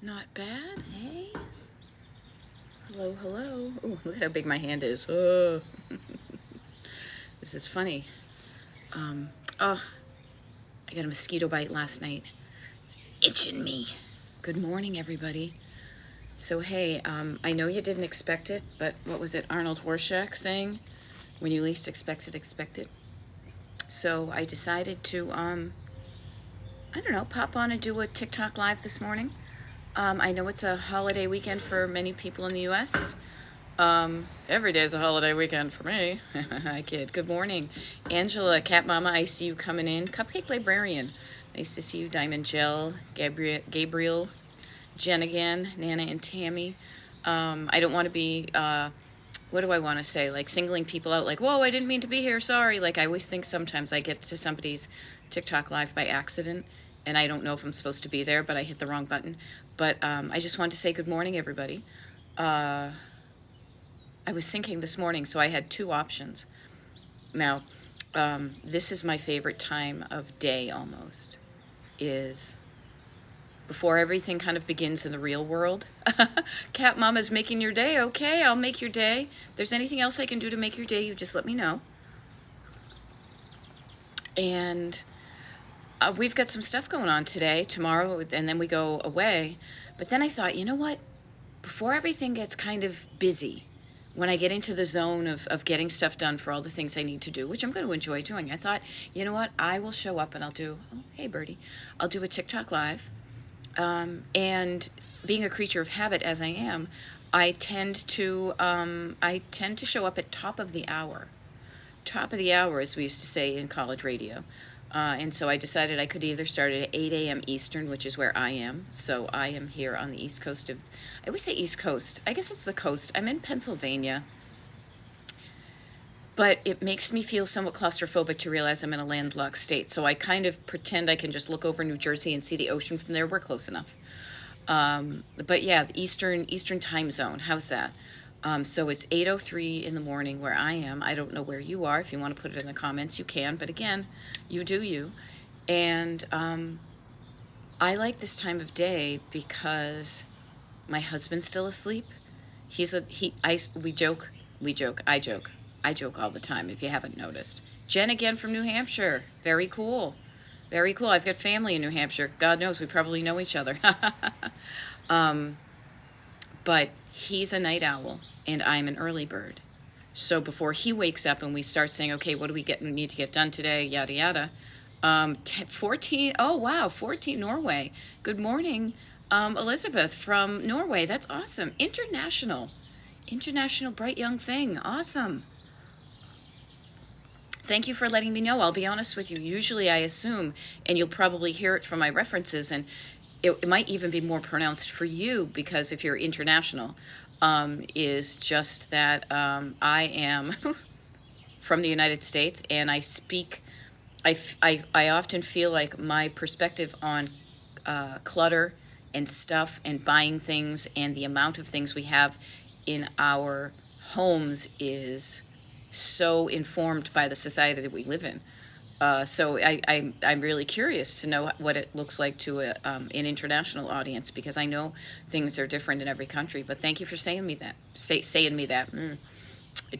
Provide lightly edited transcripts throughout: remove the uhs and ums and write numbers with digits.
Not bad. Hey. Hello, hello. Ooh, look at how big my hand is. Oh. This is funny. Oh, I got a mosquito bite last night. It's itching me. Good morning, everybody. So, hey, I know you didn't expect it, but what was it Arnold Horshack saying? When you least expect it, expect it. So I decided to, I don't know, pop on and do a TikTok live this morning. I know it's a holiday weekend for many people in the U.S. Every day's a holiday weekend for me. I kid. Good morning. Angela, Cat Mama, I see you coming in. Cupcake Librarian. Nice to see you. Diamond Jill, Gabriel, Jen again, Nana and Tammy. I don't want to be, what do I want to say? Like singling people out, like, whoa, I didn't mean to be here, sorry. Like, I always think sometimes I get to somebody's TikTok live by accident, and I don't know if I'm supposed to be there, but I hit the wrong button. But I just wanted to say good morning, everybody. I was thinking this morning, so I had two options. Now, this is my favorite time of day almost, is before everything kind of begins in the real world. Cat Mama's making your day. Okay, I'll make your day. If there's anything else I can do to make your day, you just let me know. And we've got some stuff going on today, tomorrow, and then we go away. But then I thought, you know what? Before everything gets kind of busy, when I get into the zone of getting stuff done for all the things I need to do, which I'm going to enjoy doing, I thought, you know what? I will show up and I'll do, oh, hey, Birdie, I'll do a TikTok live. And being a creature of habit as I am, I tend to show up at top of the hour. Top of the hour, as we used to say in college radio. And so I decided I could either start at 8 a.m. Eastern, which is where I am. So I am here on the East Coast of, I would say East Coast. I guess it's the coast. I'm in Pennsylvania. But it makes me feel somewhat claustrophobic to realize I'm in a landlocked state. So I kind of pretend I can just look over New Jersey and see the ocean from there. We're close enough. But yeah, the Eastern time zone. How's that? So it's 8:03 in the morning where I am. I don't know where you are. If you want to put it in the comments, you can. But again, you do you. And I like this time of day because my husband's still asleep. I joke all the time. If you haven't noticed, Jen again from New Hampshire. Very cool. Very cool. I've got family in New Hampshire. God knows we probably know each other. But he's a night owl and I'm an early bird. So before he wakes up and we start saying, okay, what do we need to get done today, yada yada. 14. Oh wow, 14 Norway. Good morning, Elizabeth from Norway. That's awesome. International bright young thing. Awesome. Thank you for letting me know. I'll be honest with you. Usually I assume, and you'll probably hear it from my references, and it might even be more pronounced for you because if you're international, is just that I am from the United States and I speak, I often feel like my perspective on clutter and stuff and buying things and the amount of things we have in our homes is so informed by the society that we live in. I'm really curious to know what it looks like to an international audience because I know things are different in every country. But thank you for saying me that. Saying me that.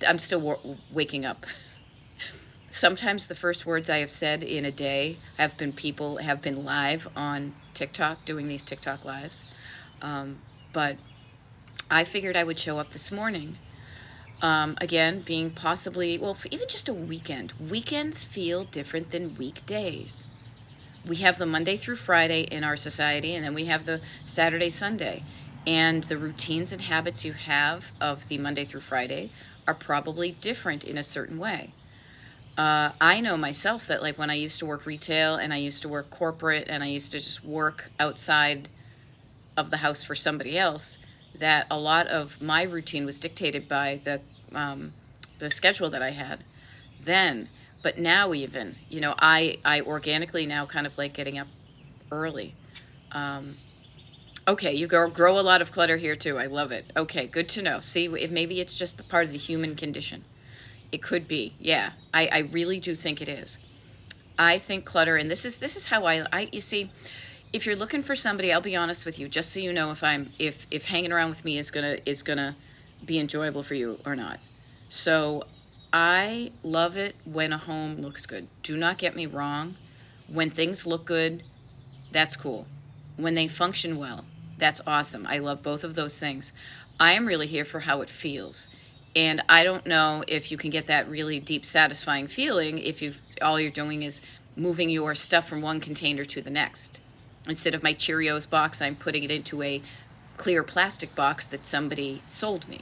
I'm still waking up. Sometimes the first words I have said in a day have been live on TikTok doing these TikTok lives. But I figured I would show up this morning. Again, being possibly, well, for even just a weekend. Weekends feel different than weekdays. We have the Monday through Friday in our society, and then we have the Saturday, Sunday. And the routines and habits you have of the Monday through Friday are probably different in a certain way. I know myself that, like, when I used to work retail and I used to work corporate and I used to just work outside of the house for somebody else, that a lot of my routine was dictated by the schedule that I had then. But now even, I organically now kind of like getting up early. Okay, you grow a lot of clutter here too. I love it. Okay, good to know. See, if maybe it's just the part of the human condition. It could be. Yeah, I really do think it is. I think clutter, and this is how you see, if you're looking for somebody, I'll be honest with you, just so you know if hanging around with me is gonna be enjoyable for you or not. So I love it when a home looks good. Do not get me wrong. When things look good, that's cool. When they function well, that's awesome. I love both of those things. I am really here for how it feels. And I don't know if you can get that really deep, satisfying feeling if you've all you're doing is moving your stuff from one container to the next. Instead of my Cheerios box, I'm putting it into a clear plastic box that somebody sold me.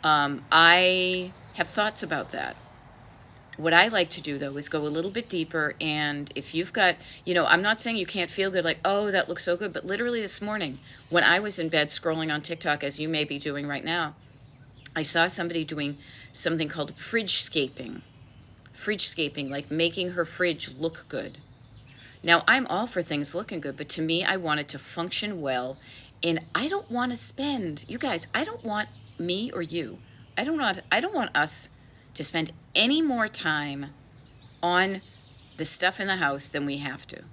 I have thoughts about that. What I like to do though is go a little bit deeper. And if you've got, I'm not saying you can't feel good, like, oh, that looks so good. But literally this morning, when I was in bed scrolling on TikTok, as you may be doing right now, I saw somebody doing something called fridge-scaping. Fridge-scaping, like making her fridge look good. Now, I'm all for things looking good, but to me, I want it to function well. And I don't want to spend, you guys, I don't want me or you, I don't want us to spend any more time on the stuff in the house than we have to.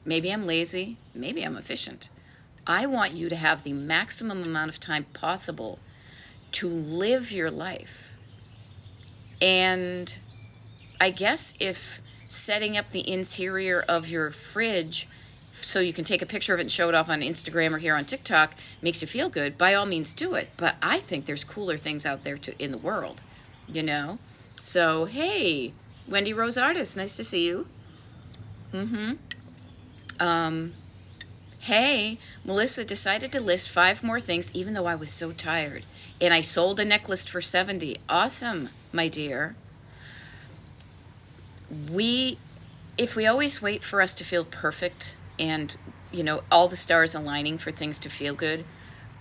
Maybe I'm lazy, maybe I'm efficient. I want you to have the maximum amount of time possible to live your life. And I guess if setting up the interior of your fridge so you can take a picture of it and show it off on Instagram or here on TikTok makes you feel good, by all means do it. But I think there's cooler things out there in the world, you know? So, hey, Wendy Rose Artist, nice to see you. Hey, Melissa decided to list 5 more things even though I was so tired. And I sold a necklace for 70. Awesome, my dear. If we always wait for us to feel perfect and, all the stars aligning for things to feel good,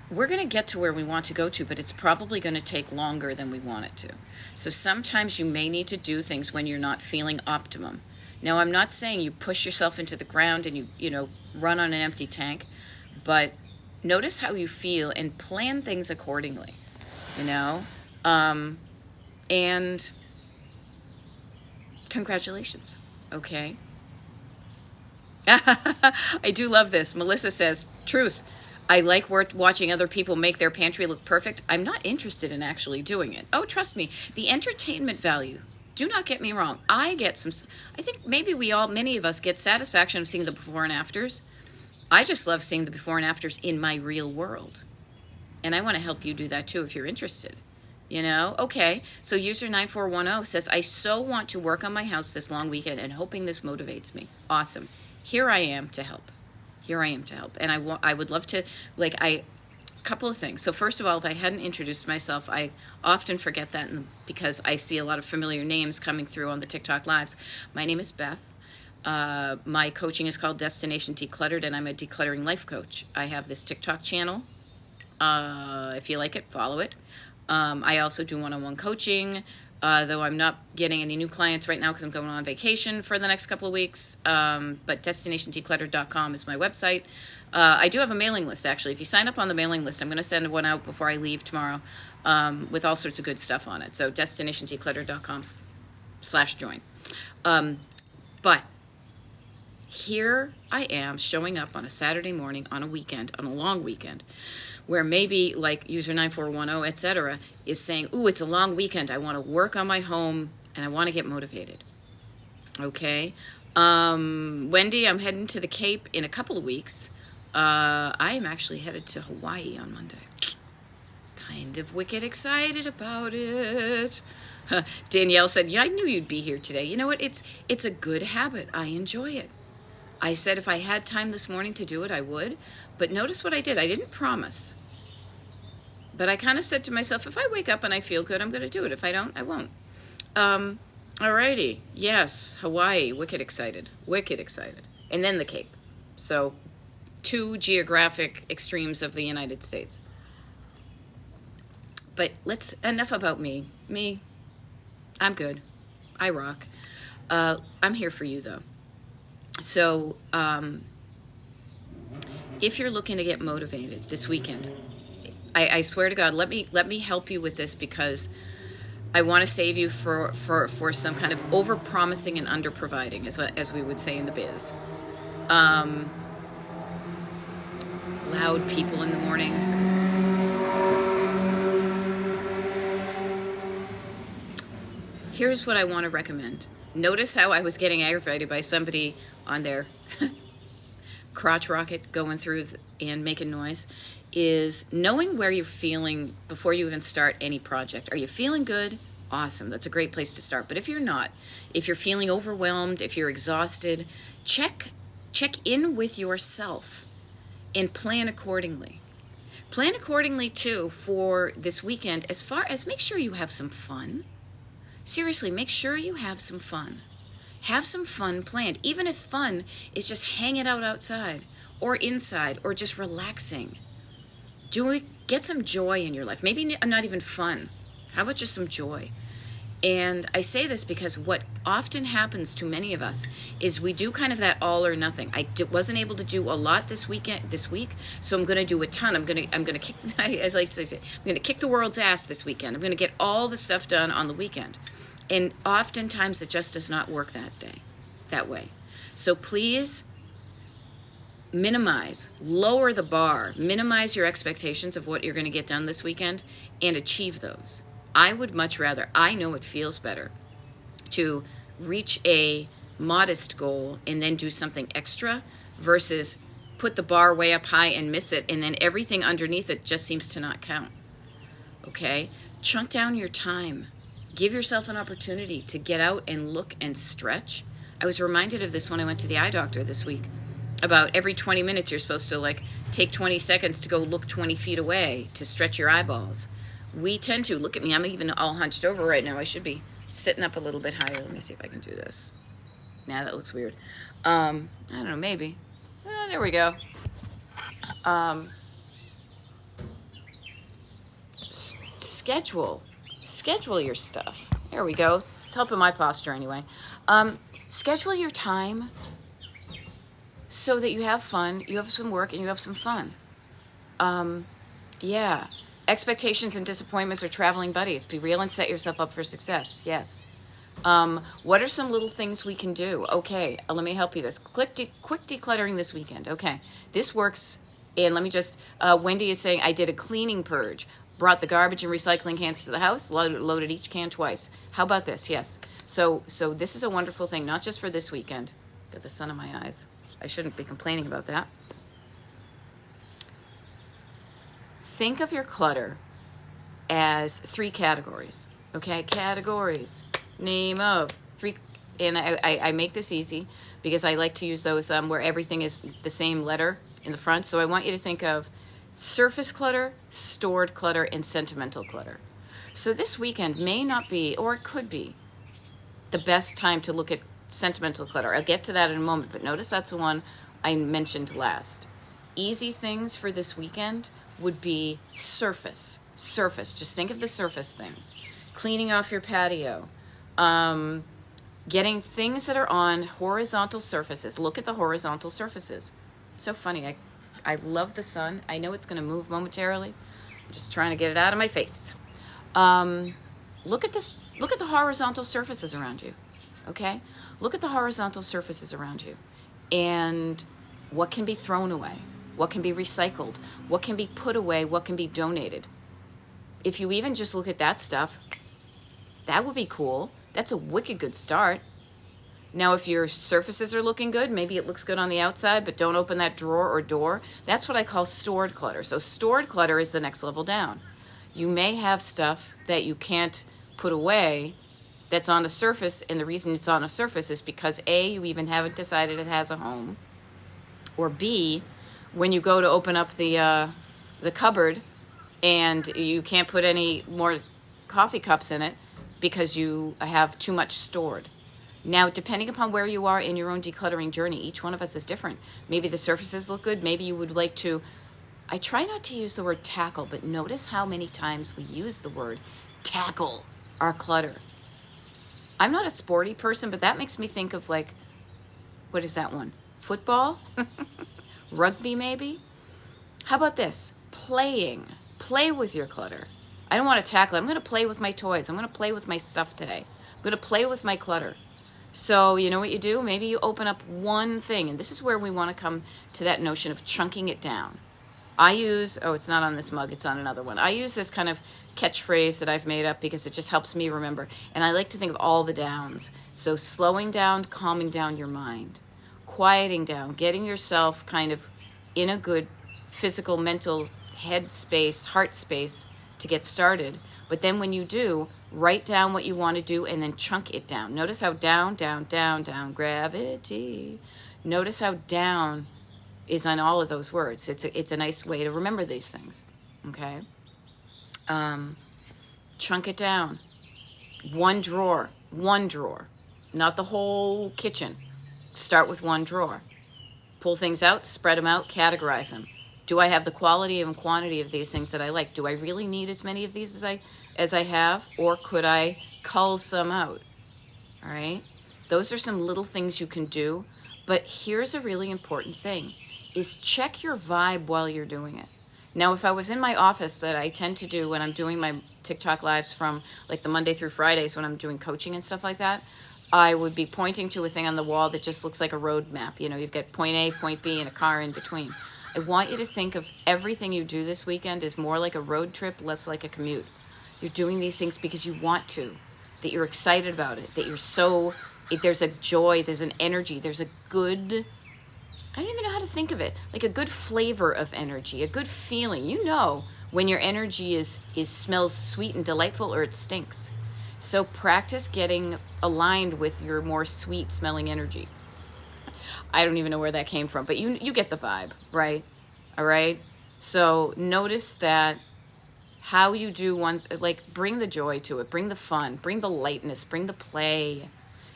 we're going to get to where we want to go to, but it's probably going to take longer than we want it to. So sometimes you may need to do things when you're not feeling optimum. Now, I'm not saying you push yourself into the ground and you run on an empty tank, but notice how you feel and plan things accordingly, and congratulations, okay? I do love this. Melissa says, truth, I like watching other people make their pantry look perfect. I'm not interested in actually doing it. Oh, trust me, the entertainment value. Do not get me wrong. I think maybe many of us get satisfaction of seeing the before and afters. I just love seeing the before and afters in my real world. And I want to help you do that too if you're interested. Okay, so user 9410 says, I so want to work on my house this long weekend and hoping this motivates me. Awesome. Here I am to help. And I would love to, couple of things. So first of all, if I hadn't introduced myself, I often forget that because I see a lot of familiar names coming through on the TikTok lives. My name is Beth. My coaching is called Destination Decluttered, and I'm a decluttering life coach. I have this TikTok channel. If you like it, follow it. I also do one-on-one coaching, though I'm not getting any new clients right now because I'm going on vacation for the next couple of weeks. But DestinationDecluttered.com is my website. I do have a mailing list, actually. If you sign up on the mailing list, I'm going to send one out before I leave tomorrow with all sorts of good stuff on it. So DestinationDecluttered.com/join. But here I am showing up on a Saturday morning, on a weekend, on a long weekend, where maybe like user 9410, etc., is saying, ooh, it's a long weekend. I want to work on my home and I want to get motivated. Okay. Wendy, I'm heading to the Cape in a couple of weeks. I am actually headed to Hawaii on Monday. Kind of wicked excited about it. Danielle said, yeah, I knew you'd be here today. You know what? It's a good habit. I enjoy it. I said if I had time this morning to do it, I would. But notice what I did. I didn't promise. But I kind of said to myself, if I wake up and I feel good, I'm going to do it. If I don't, I won't. Alrighty. Yes, Hawaii. Wicked excited. Wicked excited. And then the Cape. So 2 geographic extremes of the United States. But enough about me. I'm good. I rock. I'm here for you, though. So, if you're looking to get motivated this weekend, I swear to God, let me help you with this because I want to save you for some kind of over-promising and under-providing, as we would say in the biz. loud people in the morning. Here's what I want to recommend. Notice how I was getting aggravated by somebody on their crotch rocket going through and making noise, is knowing where you're feeling before you even start any project. Are you feeling good? Awesome. That's a great place to start. But if you're not, if you're feeling overwhelmed, if you're exhausted, check in with yourself and plan accordingly. Plan accordingly too for this weekend, as far as make sure you have some fun. Seriously, make sure you have some fun. Have some fun planned, even if fun is just hanging out outside or inside or just relaxing. Get some joy in your life. Maybe not even fun. How about just some joy? And I say this because what often happens to many of us is we do kind of that all or nothing. Wasn't able to do a lot this week, so I'm going to do a ton. I'm going to kick. As I like to say, I'm going to kick the world's ass this weekend. I'm going to get all the stuff done on the weekend. And oftentimes it just does not work that way. So please lower the bar, minimize your expectations of what you're going to get done this weekend and achieve those. I would much rather, I know it feels better to reach a modest goal and then do something extra versus put the bar way up high and miss it, and then everything underneath it just seems to not count. Okay? Chunk down your time. Give yourself an opportunity to get out and look and stretch. I was reminded of this when I went to the eye doctor this week. About every 20 minutes, you're supposed to take 20 seconds to go look 20 feet away to stretch your eyeballs. We tend to, look at me, I'm even all hunched over right now. I should be sitting up a little bit higher. Let me see if I can do this. Nah, that looks weird. I don't know, maybe. Oh, there we go. Schedule your stuff. There we go. It's helping my posture anyway. Schedule your time so that you have fun, you have some work, and you have some fun. Yeah. Expectations and disappointments are traveling buddies. Be real and set yourself up for success. Yes. What are some little things we can do? Okay, let me help you this. Quick decluttering this weekend. Okay, this works. And let me just, Wendy is saying, I did a cleaning purge. Brought the garbage and recycling cans to the house, loaded each can twice. How about this? Yes. So this is a wonderful thing, not just for this weekend. Got the sun in my eyes. I shouldn't be complaining about that. Think of your clutter as 3 categories. Okay, categories. Name of 3, and I make this easy because I like to use those where everything is the same letter in the front. So I want you to think of surface clutter, stored clutter, and sentimental clutter. So this weekend may not be, or it could be, the best time to look at sentimental clutter. I'll get to that in a moment, but notice that's the one I mentioned last. Easy things for this weekend would be surface. Just think of the surface things. Cleaning off your patio. Getting things that are on horizontal surfaces. Look at the horizontal surfaces. It's so funny. I love the sun. I know it's going to move momentarily. I'm just trying to get it out of my face. Look at this. Look at the horizontal surfaces around you. Okay? Look at the horizontal surfaces around you. And what can be thrown away? What can be recycled? What can be put away? What can be donated? If you even just look at that stuff, that would be cool. That's a wicked good start. Now, if your surfaces are looking good, maybe it looks good on the outside, but don't open that drawer or door. That's what I call stored clutter. So stored clutter is the next level down. You may have stuff that you can't put away that's on a surface, and the reason it's on a surface is because A, you even haven't decided it has a home, or B, when you go to open up the cupboard and you can't put any more coffee cups in it because you have too much stored. Now, depending upon where you are in your own decluttering journey, each one of us is different. Maybe the surfaces look good. Maybe you would like to, I try not to use the word tackle, but notice how many times we use the word tackle our clutter. I'm not a sporty person, but that makes me think of what is that one? Football? Rugby, maybe? How about this? Playing. Play with your clutter. I don't want to tackle it. I'm going to play with my toys. I'm going to play with my stuff today. I'm going to play with my clutter. So you know what you do? Maybe you open up one thing, and this is where we want to come to that notion of chunking it down. I use, oh, it's not on this mug, it's on another one. I use this kind of catchphrase that I've made up because it just helps me remember. And I like to think of all the downs. So slowing down, calming down your mind, quieting down, getting yourself kind of in a good physical, mental head space, heart space to get started. But then when you do, write down what you want to do and then chunk it down. Notice how down, down, down, down, gravity. Notice how down is on all of those words. It's a nice way to remember these things. Okay? Chunk it down. One drawer, not the whole kitchen. Start with one drawer. Pull things out, spread them out, categorize them. Do I have the quality and quantity of these things that I like? Do I really need as many of these as I have, or could I cull some out? All right? Those are some little things you can do, but here's a really important thing, is check your vibe while you're doing it. Now, if I was in my office, that I tend to do when I'm doing my TikTok lives from like the Monday through Fridays when I'm doing coaching and stuff like that, I would be pointing to a thing on the wall that just looks like a road map. You know, you've got point A, point B, and a car in between. I want you to think of everything you do this weekend as more like a road trip, less like a commute. You're doing these things because you want to, that you're excited about it, that you're so, there's a joy, there's an energy, there's a good, I don't even know how to think of it, like a good flavor of energy, a good feeling. You know when your energy smells sweet and delightful or it stinks. So practice getting aligned with your more sweet smelling energy. I don't even know where that came from, but you get the vibe, right? All right? So notice that how you do one, like bring the joy to it, bring the fun, bring the lightness, bring the play.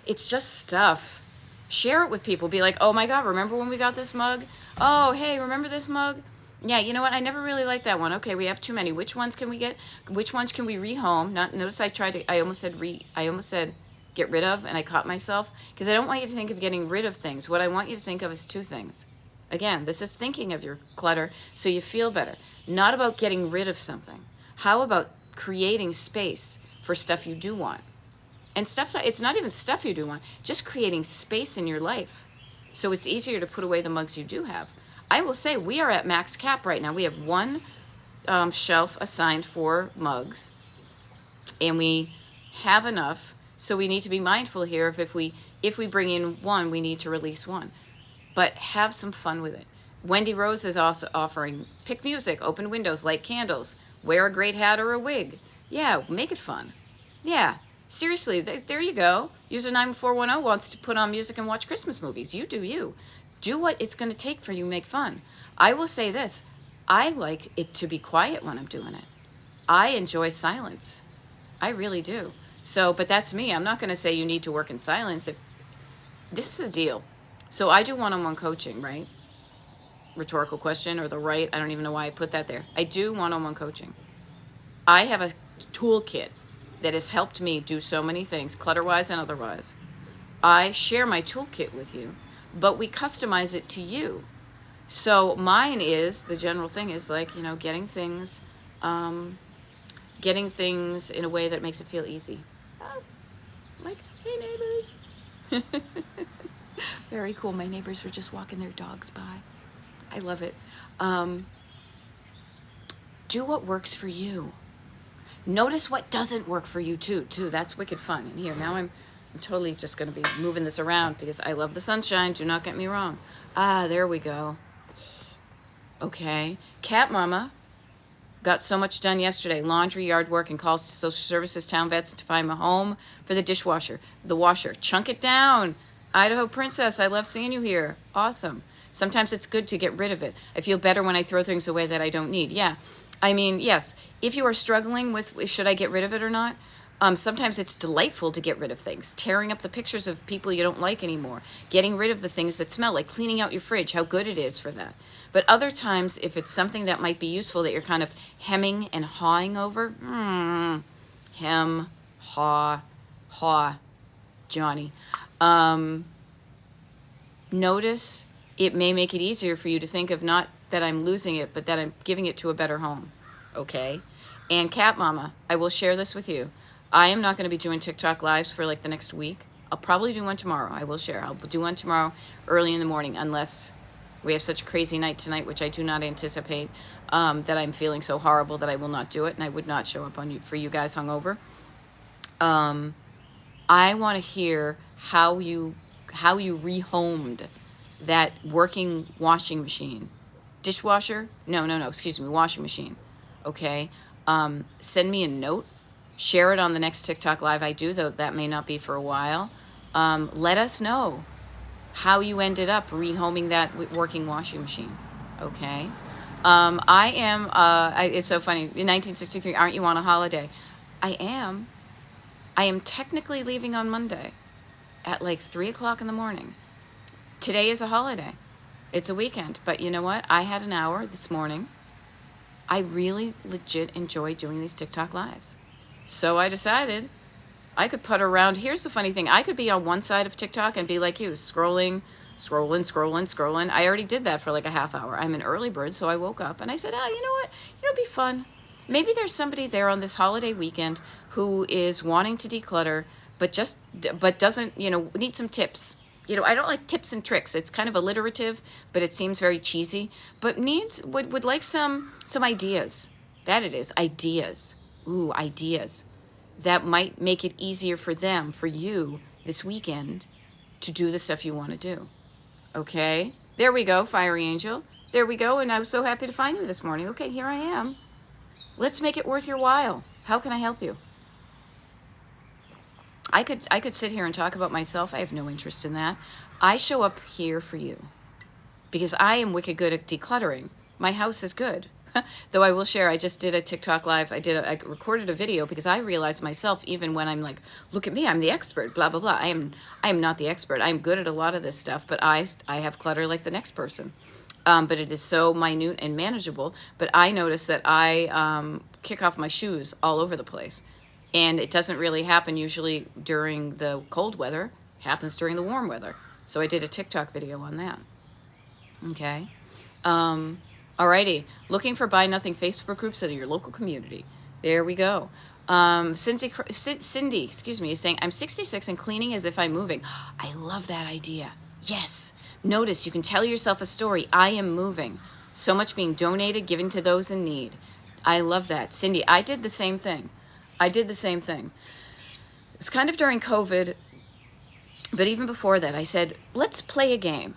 It's just stuff. Share it with people. Be like, oh my God, remember when we got this mug? Oh, hey, remember this mug? Yeah, you know what? I never really liked that one. Okay, we have too many. Which ones can we get? Which ones can we rehome? Notice I almost said get rid of, and I caught myself because I don't want you to think of getting rid of things. What I want you to think of is two things. Again, this is thinking of your clutter so you feel better. Not about getting rid of something. How about creating space for stuff you do want? And stuff that, it's not even stuff you do want, just creating space in your life. So it's easier to put away the mugs you do have. I will say we are at max cap right now. We have one shelf assigned for mugs, and we have enough. So we need to be mindful here of if we bring in one, we need to release one. But have some fun with it. Wendy Rose is also offering pick music, open windows, light candles, wear a great hat or a wig. Yeah, make it fun. Yeah, seriously, there you go. User 9410 wants to put on music and watch Christmas movies. You do you. Do what it's going to take for you to make fun. I will say this. I like it to be quiet when I'm doing it. I enjoy silence. I really do. So, but that's me. I'm not going to say you need to work in silence. If this is a deal. So I do one-on-one coaching, right? Rhetorical question, or the right. I don't even know why I put that there. I do one-on-one coaching. I have a toolkit that has helped me do so many things, clutter-wise and otherwise. I share my toolkit with you, but we customize it to you. So mine is, the general thing is like, you know, getting things in a way that makes it feel easy. Oh, like, hey neighbors. Very cool. My neighbors were just walking their dogs by. I love it. Do what works for you. Notice what doesn't work for you too. That's wicked fun. And here, now I'm totally just going to be moving this around because I love the sunshine. Do not get me wrong. Ah, there we go. Okay. Cat Mama got so much done yesterday. Laundry, yard work, and calls to social services, town vets to find a home for the dishwasher. The washer. Chunk it down. Idaho Princess, I love seeing you here. Awesome. Sometimes it's good to get rid of it. I feel better when I throw things away that I don't need. Yeah. I mean, yes, if you are struggling with should I get rid of it or not, sometimes it's delightful to get rid of things. Tearing up the pictures of people you don't like anymore. Getting rid of the things that smell, like cleaning out your fridge, how good it is for that. But other times, if it's something that might be useful that you're kind of hemming and hawing over, hem, haw, Johnny. Notice it may make it easier for you to think of not that I'm losing it, but that I'm giving it to a better home. Okay? And Cat Mama, I will share this with you. I am not going to be doing TikTok lives for like the next week. I'll probably do one tomorrow. I will share. I'll do one tomorrow early in the morning unless We have such a crazy night tonight, which I do not anticipate, that I'm feeling so horrible that I will not do it, and I would not show up on you for you guys hungover. I want to hear how you rehomed that working washing machine. Dishwasher? No, excuse me, washing machine. Okay? Send me a note. Share it on the next TikTok live I do, though that may not be for a while. Let us know how you ended up rehoming that working washing machine. Okay? It's so funny. In 1963, aren't you on a holiday? I am. I am technically leaving on Monday at like 3 o'clock in the morning. Today is a holiday. It's a weekend. But you know what? I had an hour this morning. I really legit enjoy doing these TikTok lives. So I decided I could putter around. Here's the funny thing. I could be on one side of TikTok and be like you, scrolling. I already did that for like a half hour. I'm an early bird, so I woke up and I said, you know what? It'd be fun. Maybe there's somebody there on this holiday weekend who is wanting to declutter, but doesn't, need some tips. I don't like tips and tricks. It's kind of alliterative, but it seems very cheesy. But would like some ideas. That it is, ideas. Ooh, ideas that might make it easier for them, for you, this weekend, to do the stuff you want to do. Okay? There we go, Fiery Angel. There we go, and I was so happy to find you this morning. Okay, here I am. Let's make it worth your while. How can I help you? I could sit here and talk about myself. I have no interest in that. I show up here for you because I am wicked good at decluttering. My house is good. Though I will share, I just did a TikTok live. I recorded a video because I realized myself, even when I'm like, look at me, I'm the expert, blah, blah, blah. I am not the expert. I'm good at a lot of this stuff, but I have clutter like the next person. But it is so minute and manageable. But I notice that I kick off my shoes all over the place. And it doesn't really happen usually during the cold weather. It happens during the warm weather. So I did a TikTok video on that. Okay. Alrighty. Looking for Buy Nothing Facebook groups in your local community. There we go. Cindy, is saying, I'm 66 and cleaning as if I'm moving. I love that idea. Yes. Notice you can tell yourself a story. I am moving. So much being donated, given to those in need. I love that. Cindy, I did the same thing. It was kind of during COVID, but even before that, I said, let's play a game.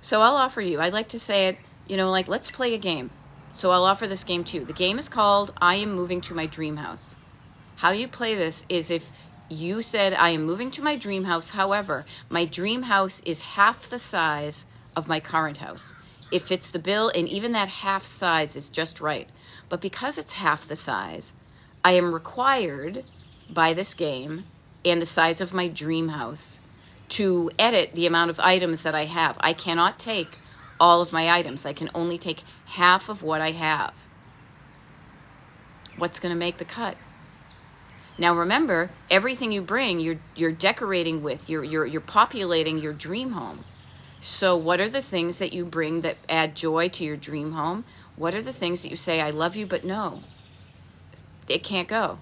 So I'll offer you, I like to say it, let's play a game. So I'll offer this game to you. The game is called I Am Moving to My Dream House. How you play this is if you said, I am moving to my dream house. However, my dream house is half the size of my current house. It fits the bill, and even that half size is just right. But because it's half the size, I am required by this game and the size of my dream house to edit the amount of items that I have. I cannot take all of my items. I can only take half of what I have. What's going to make the cut? Now remember, everything you bring, you're decorating with, you're populating your dream home. So what are the things that you bring that add joy to your dream home? What are the things that you say, I love you, but no, it can't go?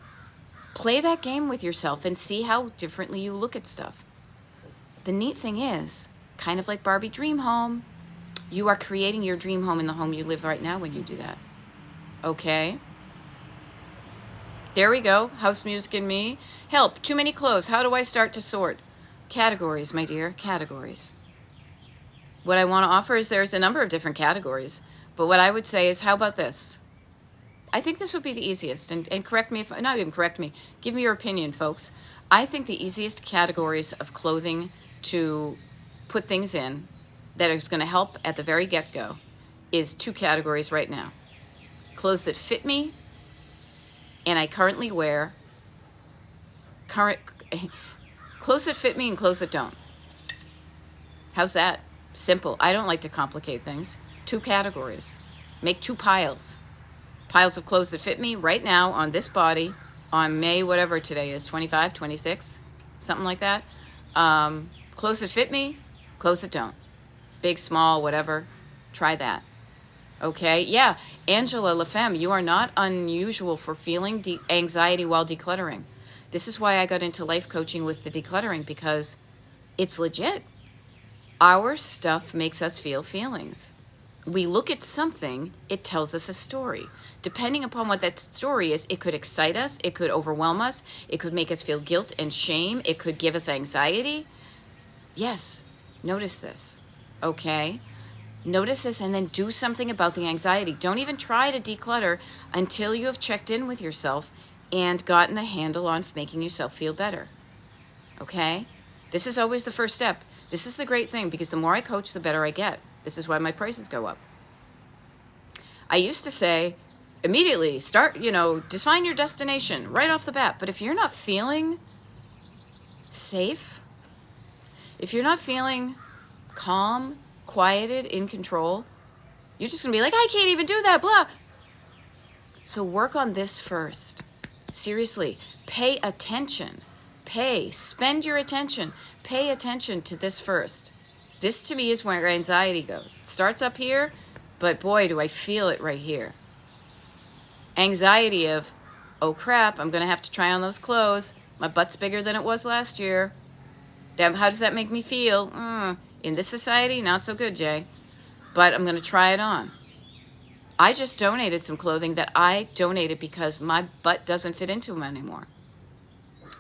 Play that game with yourself and see how differently you look at stuff. The neat thing is, kind of like Barbie Dream Home, you are creating your dream home in the home you live right now when you do that. Okay? There we go. House music and me. Help. Too many clothes. How do I start to sort? Categories, my dear. Categories. What I want to offer is there's a number of different categories. But what I would say is, how about this? I think this would be the easiest. And correct me if, not even correct me, give me your opinion, folks. I think the easiest categories of clothing to put things in that is going to help at the very get-go is two categories right now. Clothes that fit me and I currently wear, clothes that fit me and clothes that don't. How's that? Simple. I don't like to complicate things. Two categories. Make two piles. Piles of clothes that fit me right now on this body on May, whatever today is, 25, 26, something like that. Clothes that fit me, clothes that don't. Big, small, whatever. Try that. Okay? Yeah. Angela LaFemme, you are not unusual for feeling anxiety while decluttering. This is why I got into life coaching with the decluttering, because it's legit. Our stuff makes us feel feelings. we look at something, it tells us a story. Depending upon what that story is, it could excite us, it could overwhelm us, it could make us feel guilt and shame, it could give us anxiety. Yes, notice this, okay? Notice this and then do something about the anxiety. Don't even try to declutter until you have checked in with yourself and gotten a handle on making yourself feel better, okay? This is always the first step. This is the great thing, because the more I coach, the better I get. This is why my prices go up. I used to say, immediately start, define your destination right off the bat. But if you're not feeling safe, if you're not feeling calm, quieted, in control, you're just going to be like, I can't even do that, blah. So work on this first. Seriously, pay attention. Spend your attention. Pay attention to this first. This to me is where anxiety goes. It starts up here, but boy, do I feel it right here. Anxiety of, oh crap, I'm going to have to try on those clothes. My butt's bigger than it was last year. Damn, how does that make me feel? In this society, not so good, Jay. But I'm going to try it on. I just donated some clothing that I donated because my butt doesn't fit into them anymore.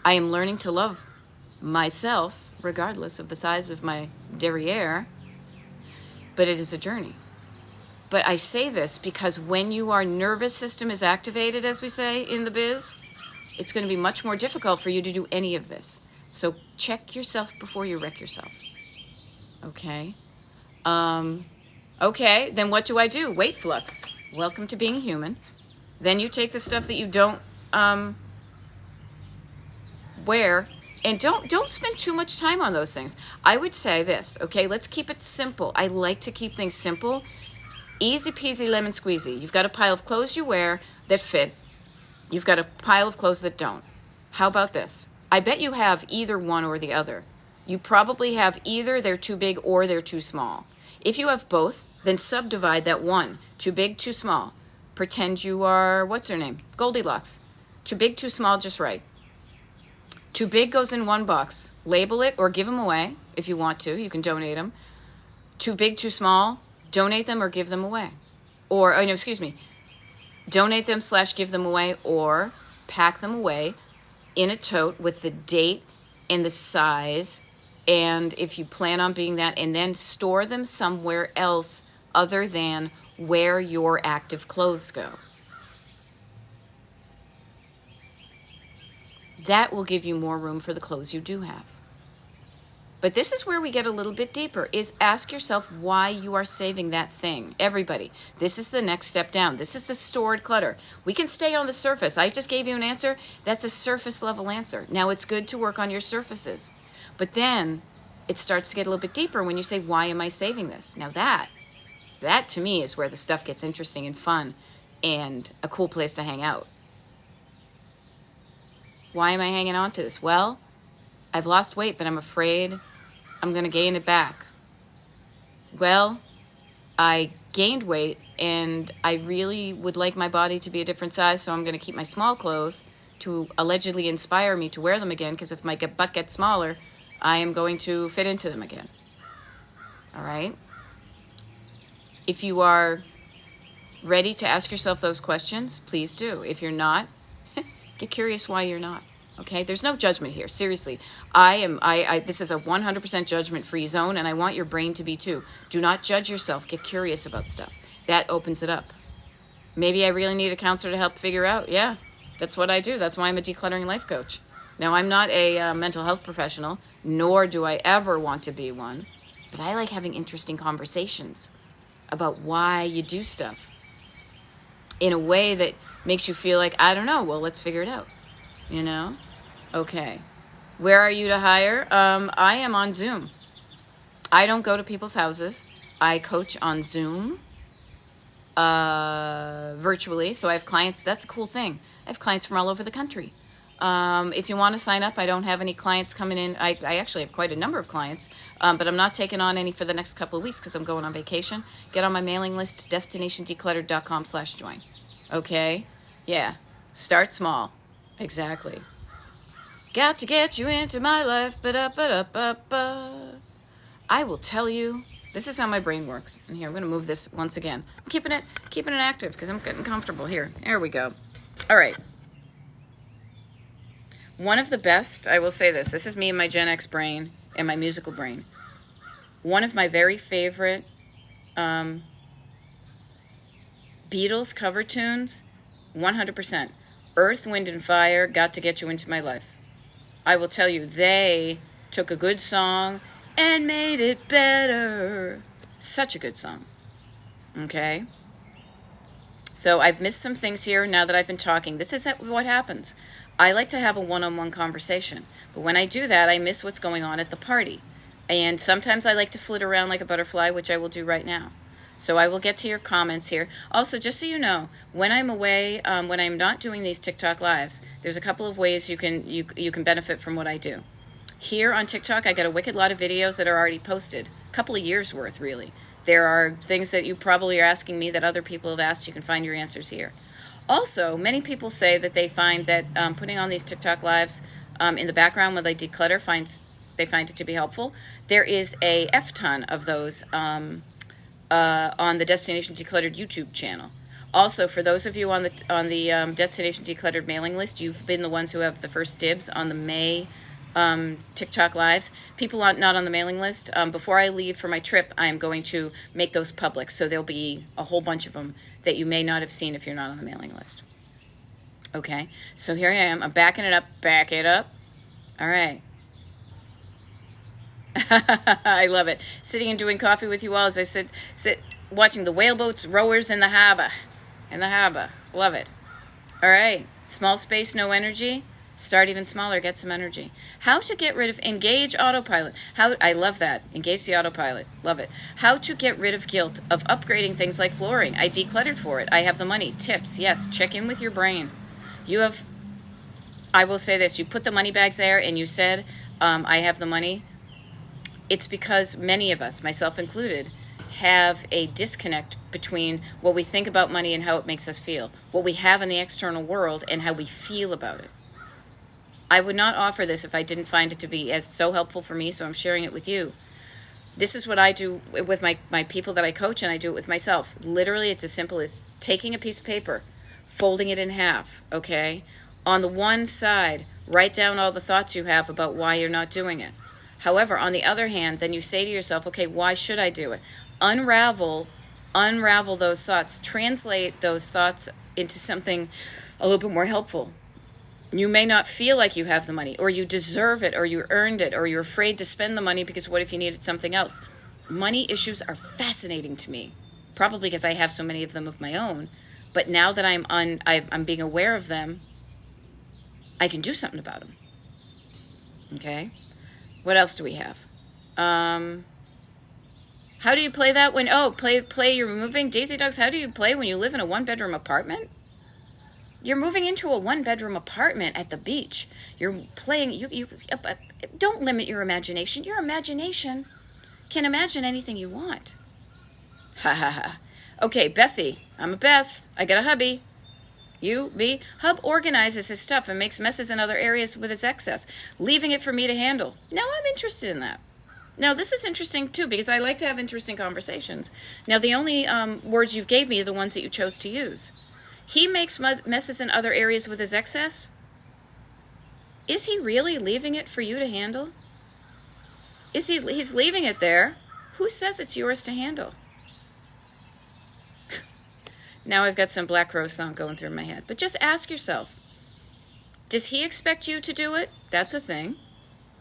I am learning to love myself, regardless of the size of my derriere, but it is a journey. But I say this because when your nervous system is activated, as we say in the biz, it's going to be much more difficult for you to do any of this. So check yourself before you wreck yourself. Okay? Okay, then what do I do? Weight flux. Welcome to being human. Then you take the stuff that you don't wear, and don't spend too much time on those things. I would say this, okay? Let's keep it simple. I like to keep things simple. Easy peasy lemon squeezy. You've got a pile of clothes you wear that fit. You've got a pile of clothes that don't. How about this? I bet you have either one or the other. You probably have either they're too big or they're too small. If you have both, then subdivide that one. Too big, too small. Pretend you are, what's her name? Goldilocks. Too big, too small, just right. Too big goes in one box. Label it or give them away if you want to. You can donate them. Too big, too small, donate them or give them away. Or, oh no, excuse me. Donate them / give them away, or pack them away in a tote with the date and the size, and if you plan on being that, and then store them somewhere else other than where your active clothes go. That will give you more room for the clothes you do have. But this is where we get a little bit deeper, is ask yourself why you are saving that thing. Everybody, this is the next step down. This is the stored clutter. We can stay on the surface. I just gave you an answer. That's a surface level answer. Now it's good to work on your surfaces. But then it starts to get a little bit deeper when you say, why am I saving this? Now that to me is where the stuff gets interesting and fun and a cool place to hang out. Why am I hanging on to this? Well, I've lost weight, but I'm afraid I'm going to gain it back. Well, I gained weight, and I really would like my body to be a different size, so I'm going to keep my small clothes to allegedly inspire me to wear them again, because if my butt gets smaller, I am going to fit into them again. All right? If you are ready to ask yourself those questions, please do. If you're not, get curious why you're not. Okay, there's no judgment here. Seriously, this is a 100% judgment-free zone, and I want your brain to be too. Do not judge yourself. Get curious about stuff. That opens it up. Maybe I really need a counselor to help figure out. Yeah, that's what I do. That's why I'm a decluttering life coach. Now, I'm not a mental health professional, nor do I ever want to be one, but I like having interesting conversations about why you do stuff in a way that makes you feel like, I don't know, well, let's figure it out. You know? Okay. Where are you to hire? I am on Zoom. I don't go to people's houses. I coach on Zoom, virtually. So I have clients. That's a cool thing. I have clients from all over the country. If you want to sign up, I don't have any clients coming in. I actually have quite a number of clients, but I'm not taking on any for the next couple of weeks because I'm going on vacation. Get on my mailing list, destinationdecluttered.com/join. Okay? Yeah. Start small. Exactly. Got to get you into my life. Ba-da-ba-da-ba-ba. I will tell you, This is how my brain works. And here, I'm going to move this once again. I'm keeping it active because I'm getting comfortable here. There we go. All right. One of the best, I will say this is me and my Gen X brain and my musical brain. One of my very favorite Beatles cover tunes, 100%. Earth, Wind, and Fire, Got to Get You Into My Life. I will tell you, they took a good song and made it better. Such a good song. Okay? So I've missed some things here now that I've been talking. This is what happens. I like to have a one-on-one conversation. But when I do that, I miss what's going on at the party. And sometimes I like to flit around like a butterfly, which I will do right now. So I will get to your comments here. Also, just so you know, when I'm away, when I'm not doing these TikTok lives, there's a couple of ways you can benefit from what I do. Here on TikTok, I got a wicked lot of videos that are already posted. A couple of years worth, really. There are things that you probably are asking me that other people have asked. You can find your answers here. Also, many people say that they find that putting on these TikTok lives in the background when they declutter, they find it to be helpful. There is a F-ton of those on the Destination Decluttered YouTube channel. Also, for those of you on the Destination Decluttered mailing list, you've been the ones who have the first dibs on the May TikTok lives. People not on the mailing list, before I leave for my trip, I'm going to make those public. So there'll be a whole bunch of them that you may not have seen if you're not on the mailing list. Okay, so here I am. I'm backing it up. Back it up. All right. I love it. Sitting and doing coffee with you all as I sit watching the whaleboats, rowers in the harbor. In the harbor. Love it. All right. Small space, no energy. Start even smaller, get some energy. How to get rid of, engage autopilot. I love that. Engage the autopilot. Love it. How to get rid of guilt of upgrading things like flooring. I decluttered for it. I have the money. Tips. Yes. Check in with your brain. I will say this. You put the money bags there and you said, I have the money. It's because many of us, myself included, have a disconnect between what we think about money and how it makes us feel. What we have in the external world and how we feel about it. I would not offer this if I didn't find it to be as so helpful for me, so I'm sharing it with you. This is what I do with my people that I coach, and I do it with myself. Literally, it's as simple as taking a piece of paper, folding it in half, okay? On the one side, write down all the thoughts you have about why you're not doing it. However, on the other hand, then you say to yourself, okay, why should I do it? Unravel those thoughts. Translate those thoughts into something a little bit more helpful. You may not feel like you have the money, or you deserve it, or you earned it, or you're afraid to spend the money because what if you needed something else? Money issues are fascinating to me, probably because I have so many of them of my own. But now that I'm being aware of them, I can do something about them. Okay? What else do we have? How do you play that when, play you're moving? Daisy Dogs, how do you play when you live in a one-bedroom apartment? You're moving into a one-bedroom apartment at the beach. You're playing, don't limit your imagination. Your imagination can imagine anything you want. Ha ha ha. Okay, Bethy. I'm a Beth. I got a hubby. You, me. Hub organizes his stuff and makes messes in other areas with his excess, leaving it for me to handle. Now I'm interested in that. Now this is interesting too because I like to have interesting conversations. Now the only words you gave me are the ones that you chose to use. He makes messes in other areas with his excess? Is he really leaving it for you to handle? He's leaving it there. Who says it's yours to handle? Now I've got some Black Crow song going through my head. But just ask yourself, does he expect you to do it? That's a thing.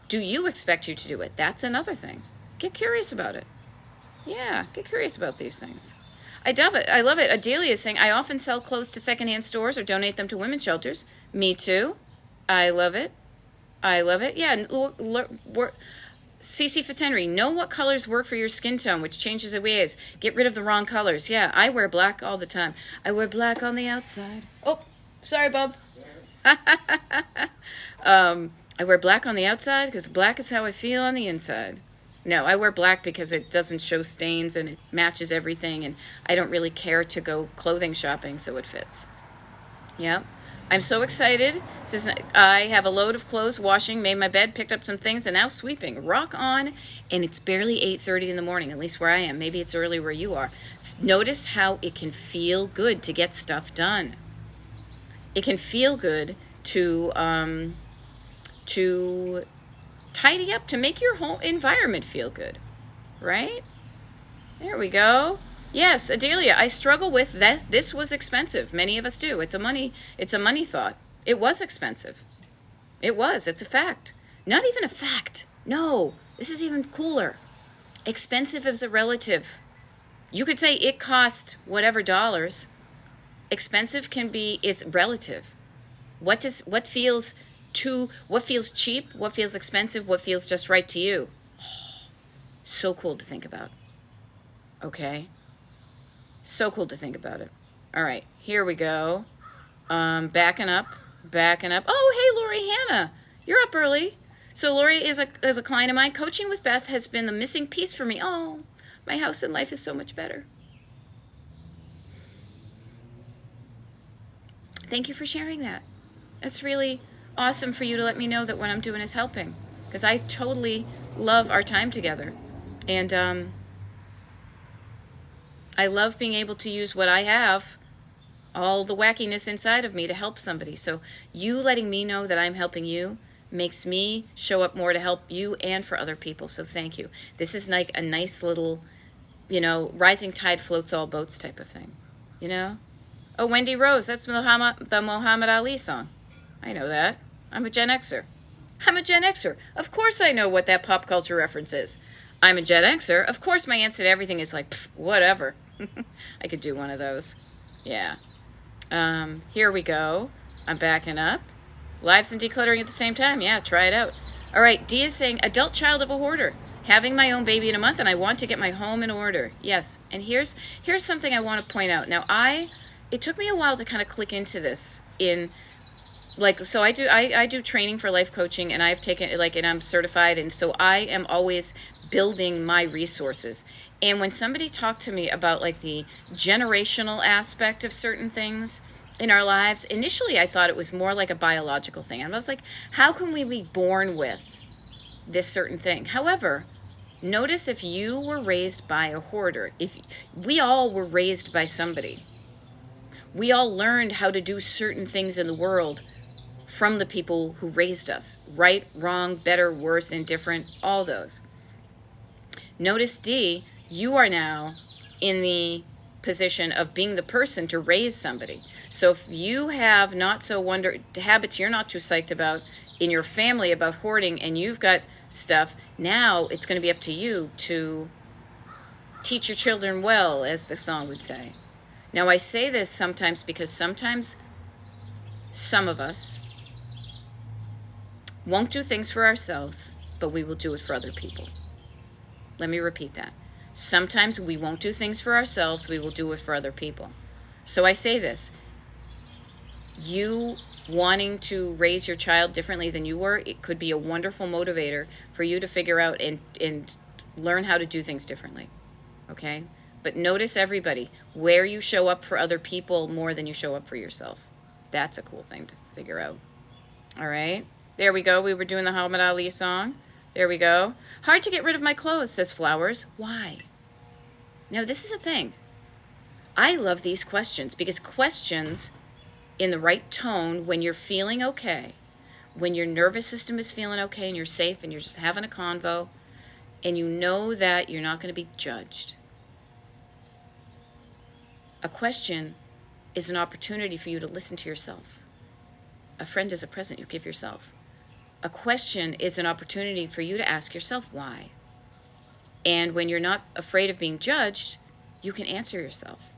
Do you expect you to do it? That's another thing. Get curious about it. Yeah, get curious about these things. I love it. I love it. Adelia is saying, I often sell clothes to secondhand stores or donate them to women's shelters. Me too. I love it. I love it. Yeah. Cece Fitzhenry, know what colors work for your skin tone, which changes the ways. Get rid of the wrong colors. Yeah, I wear black all the time. I wear black on the outside. Oh, sorry, Bob. I wear black on the outside because black is how I feel on the inside. No, I wear black because it doesn't show stains and it matches everything, and I don't really care to go clothing shopping, so it fits. Yep. I'm so excited. Says I have a load of clothes washing, made my bed, picked up some things, and now sweeping. Rock on. And it's barely 8:30 in the morning, at least where I am. Maybe it's early where you are. Notice how it can feel good to get stuff done. It can feel good to tidy up, to make your home environment feel good, right? There we go. Yes, Adelia, I struggle with that. This was expensive. Many of us do. It's a money thought. It was expensive. It was. It's a fact. Not even a fact. No, this is even cooler. Expensive is a relative. You could say it cost whatever dollars. Expensive is relative. What feels cheap, what feels expensive, what feels just right to you. So cool to think about. Okay? So cool to think about it. All right, here we go. Backing up. Oh, hey, Lori Hannah. You're up early. So Lori is a client of mine. Coaching with Beth has been the missing piece for me. Oh, my house and life is so much better. Thank you for sharing that. It's really awesome for you to let me know that what I'm doing is helping, because I totally love our time together. And I love being able to use what I have, all the wackiness inside of me, to help somebody. So you letting me know that I'm helping you makes me show up more to help you and for other people. So thank you. This is like a nice little, rising tide floats all boats type of thing, Oh, Wendy Rose, that's the Muhammad Ali song. I know that. I'm a Gen Xer. Of course I know what that pop culture reference is. I'm a Gen Xer. Of course my answer to everything is like, whatever. I could do one of those. Yeah. Here we go. I'm backing up. Lives and decluttering at the same time. Yeah, try it out. All right, Dee is saying, adult child of a hoarder. Having my own baby in a month, and I want to get my home in order. Yes, and here's something I want to point out. Now, it took me a while to kind of click into this so I do training for life coaching, and I've taken and I'm certified, and so I am always building my resources. And when somebody talked to me about the generational aspect of certain things in our lives, initially I thought it was more like a biological thing. And I was like, how can we be born with this certain thing? However, notice if you were raised by a hoarder, if we all were raised by somebody, we all learned how to do certain things in the world from the people who raised us. Right, wrong, better, worse, indifferent, all those. Notice, Dee, you are now in the position of being the person to raise somebody. So if you have not so habits you're not too psyched about in your family about hoarding, and you've got stuff, now it's going to be up to you to teach your children well, as the song would say. Now, I say this sometimes because sometimes some of us won't do things for ourselves, but we will do it for other people. Let me repeat that. Sometimes we won't do things for ourselves, we will do it for other people. So I say this. You wanting to raise your child differently than you were, it could be a wonderful motivator for you to figure out and learn how to do things differently. Okay? But notice, everybody, where you show up for other people more than you show up for yourself. That's a cool thing to figure out. All right? There we go. We were doing the Muhammad Ali song. There we go. Hard to get rid of my clothes, says Flowers. Why? Now, this is a thing. I love these questions, because questions in the right tone, when you're feeling okay, when your nervous system is feeling okay and you're safe and you're just having a convo and you know that you're not going to be judged. A question is an opportunity for you to listen to yourself. A friend is a present you give yourself. A question is an opportunity for you to ask yourself why. And when you're not afraid of being judged, you can answer yourself.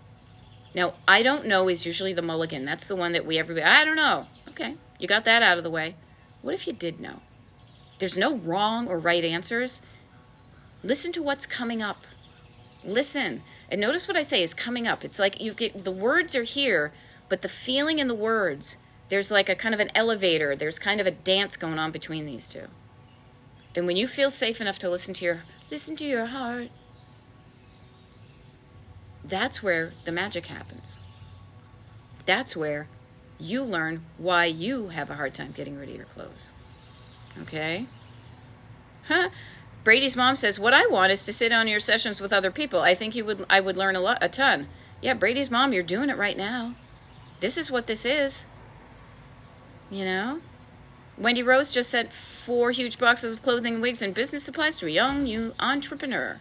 Now, I don't know is usually the mulligan. That's the one that I don't know. Okay, you got that out of the way. What if you did know? There's no wrong or right answers. Listen to what's coming up. Listen. And notice what I say is coming up. It's like the words are here, but the feeling in the words, there's like a kind of an elevator. There's kind of a dance going on between these two. And when you feel safe enough to listen to your heart, that's where the magic happens. That's where you learn why you have a hard time getting rid of your clothes. Okay? Huh? Brady's mom says, what I want is to sit on your sessions with other people. I think I would learn a ton. Yeah, Brady's mom, you're doing it right now. This is what this is. You know? Wendy Rose just sent 4 huge boxes of clothing, wigs, and business supplies to a young new entrepreneur.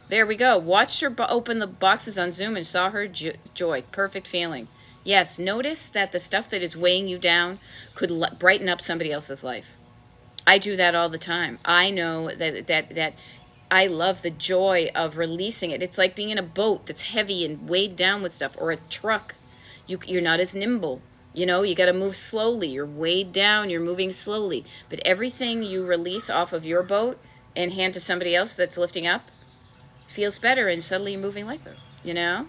There we go. Watched her open the boxes on Zoom and saw her joy. Perfect feeling. Yes, notice that the stuff that is weighing you down could brighten up somebody else's life. I do that all the time. I know that I love the joy of releasing it. It's like being in a boat that's heavy and weighed down with stuff, or a truck. You're not as nimble. You know, you got to move slowly. You're weighed down. You're moving slowly. But everything you release off of your boat and hand to somebody else that's lifting up feels better, and suddenly you're moving like them, you know?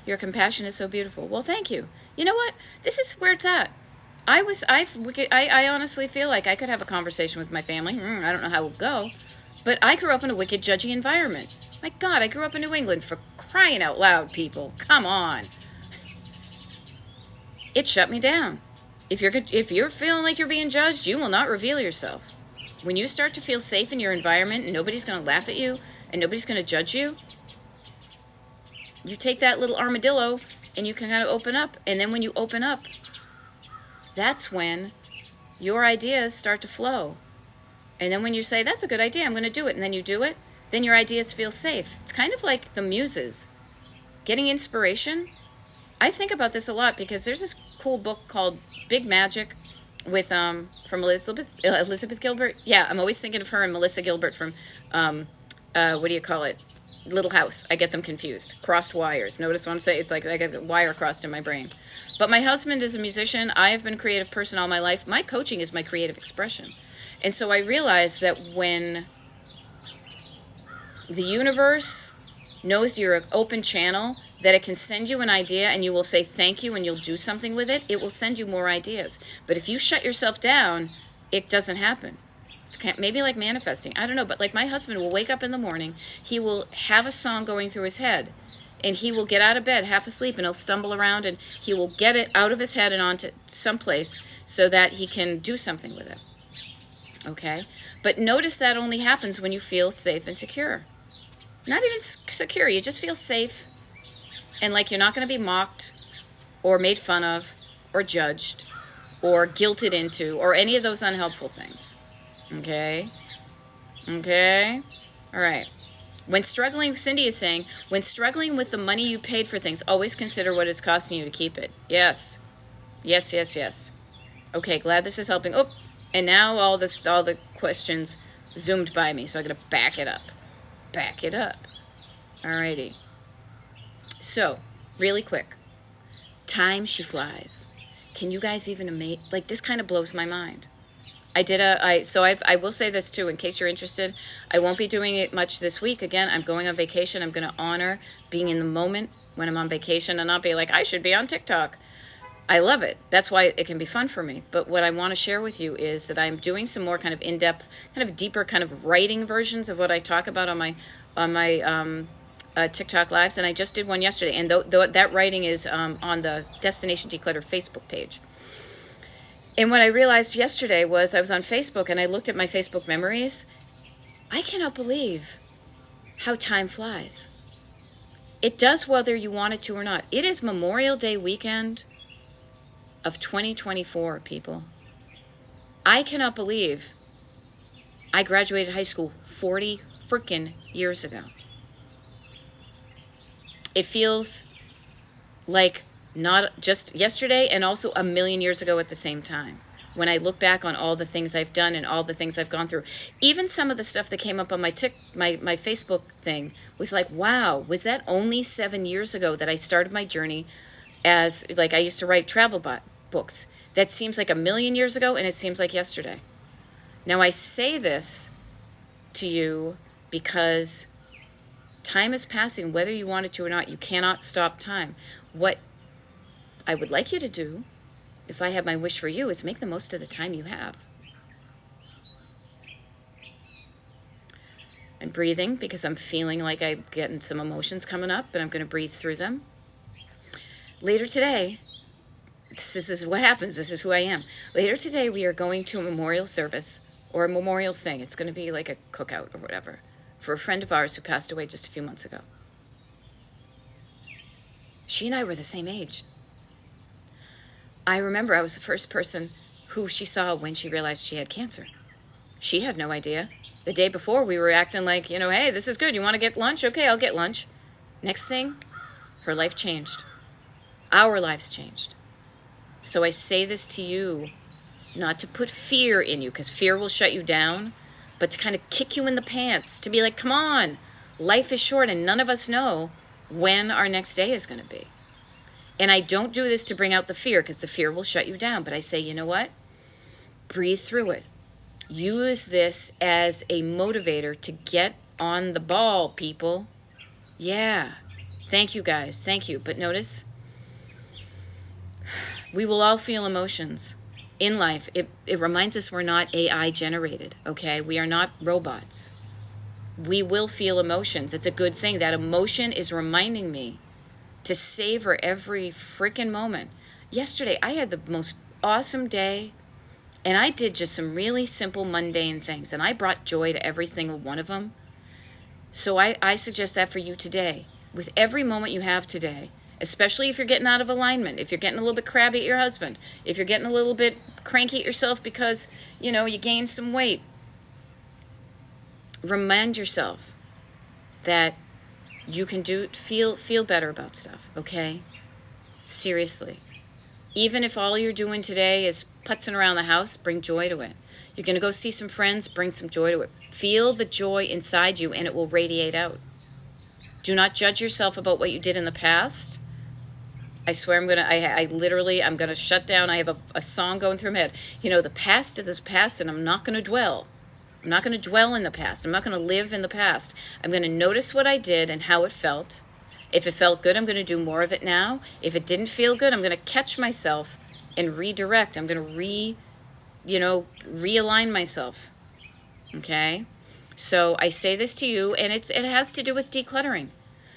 Your compassion is so beautiful. Well, thank you. You know what? This is where it's at. I honestly feel like I could have a conversation with my family. I don't know how it will go. But I grew up in a wicked, judgy environment. My God, I grew up in New England, for crying out loud, people. Come on. It shut me down. If you're feeling like you're being judged, you will not reveal yourself. When you start to feel safe in your environment and nobody's going to laugh at you and nobody's going to judge you, you take that little armadillo and you can kind of open up. And then when you open up, that's when your ideas start to flow. And then when you say, that's a good idea, I'm going to do it, and then you do it, then your ideas feel safe. It's kind of like the muses. Getting inspiration. I think about this a lot because there's this cool book called Big Magic with from Elizabeth Gilbert. Yeah, I'm always thinking of her and Melissa Gilbert from what do you call it? Little House. I get them confused. Crossed wires. Notice what I'm saying? It's like I got a wire crossed in my brain. But my husband is a musician. I have been a creative person all my life. My coaching is my creative expression. And so I realized that when the universe knows you're an open channel, that it can send you an idea and you will say thank you and you'll do something with it, it will send you more ideas. But if you shut yourself down, it doesn't happen. It's maybe like manifesting. I don't know, but like my husband will wake up in the morning, he will have a song going through his head, and he will get out of bed half asleep and he'll stumble around and he will get it out of his head and onto someplace so that he can do something with it. Okay? But notice that only happens when you feel safe and secure. Not even secure, you just feel safe and like you're not going to be mocked or made fun of or judged or guilted into or any of those unhelpful things. Okay? Okay? All right. When struggling, Cindy is saying, when struggling with the money you paid for things, always consider what it's costing you to keep it. Yes. Yes, yes, yes. Okay, glad this is helping. Oh, and now all the questions zoomed by me, so I'm going to back it up. Back it up. Alrighty. So, really quick. Time, she flies. Can you guys even imagine? Like, this kind of blows my mind. I will say this too, in case you're interested. I won't be doing it much this week. Again, I'm going on vacation. I'm going to honor being in the moment when I'm on vacation and not be like, I should be on TikTok. I love it. That's why it can be fun for me. But what I want to share with you is that I'm doing some more kind of in-depth, kind of deeper, kind of writing versions of what I talk about on my TikTok lives. And I just did one yesterday. And that writing is on the Destination Declutter Facebook page. And what I realized yesterday was I was on Facebook and I looked at my Facebook memories. I cannot believe how time flies. It does whether you want it to or not. It is Memorial Day weekend of 2024, people. I cannot believe I graduated high school 40 freaking years ago. It feels like not just yesterday and also a million years ago at the same time. When I look back on all the things I've done and all the things I've gone through, even some of the stuff that came up on my Facebook thing was like, wow, was that only 7 years ago that I started my journey as, like, I used to write travel books. That seems like a million years ago, and it seems like yesterday. Now, I say this to you because time is passing, whether you want it to or not. You cannot stop time. What I would like you to do, if I have my wish for you, is make the most of the time you have. I'm breathing because I'm feeling like I'm getting some emotions coming up, but I'm going to breathe through them. Later today, This is what happens. This is who I am. Later today, we are going to a memorial service or a memorial thing. It's going to be like a cookout or whatever for a friend of ours who passed away just a few months ago. She and I were the same age. I remember I was the first person who she saw when she realized she had cancer. She had no idea. The day before, we were acting like, hey, this is good. You want to get lunch? Okay, I'll get lunch. Next thing, her life changed. Our lives changed. So I say this to you, not to put fear in you, because fear will shut you down, but to kind of kick you in the pants, to be like, come on, life is short and none of us know when our next day is going to be. And I don't do this to bring out the fear, because the fear will shut you down, but I say, you know what? Breathe through it. Use this as a motivator to get on the ball, people. Yeah. Thank you, guys. Thank you. But notice, we will all feel emotions in life. It reminds us we're not AI generated, okay? We are not robots. We will feel emotions. It's a good thing. That emotion is reminding me to savor every freaking moment. Yesterday, I had the most awesome day, and I did just some really simple, mundane things, and I brought joy to every single one of them. So I suggest that for you today. With every moment you have today, especially if you're getting out of alignment, if you're getting a little bit crabby at your husband, if you're getting a little bit cranky at yourself because, you gained some weight, remind yourself that you can feel better about stuff, okay? Seriously. Even if all you're doing today is putzing around the house, bring joy to it. You're going to go see some friends, bring some joy to it. Feel the joy inside you and it will radiate out. Do not judge yourself about what you did in the past. I swear I'm going to shut down. I have a song going through my head. The past is past, and I'm not going to dwell. I'm not going to dwell in the past. I'm not going to live in the past. I'm going to notice what I did and how it felt. If it felt good, I'm going to do more of it now. If it didn't feel good, I'm going to catch myself and redirect. I'm going to realign myself. Okay? So I say this to you, and it has to do with decluttering.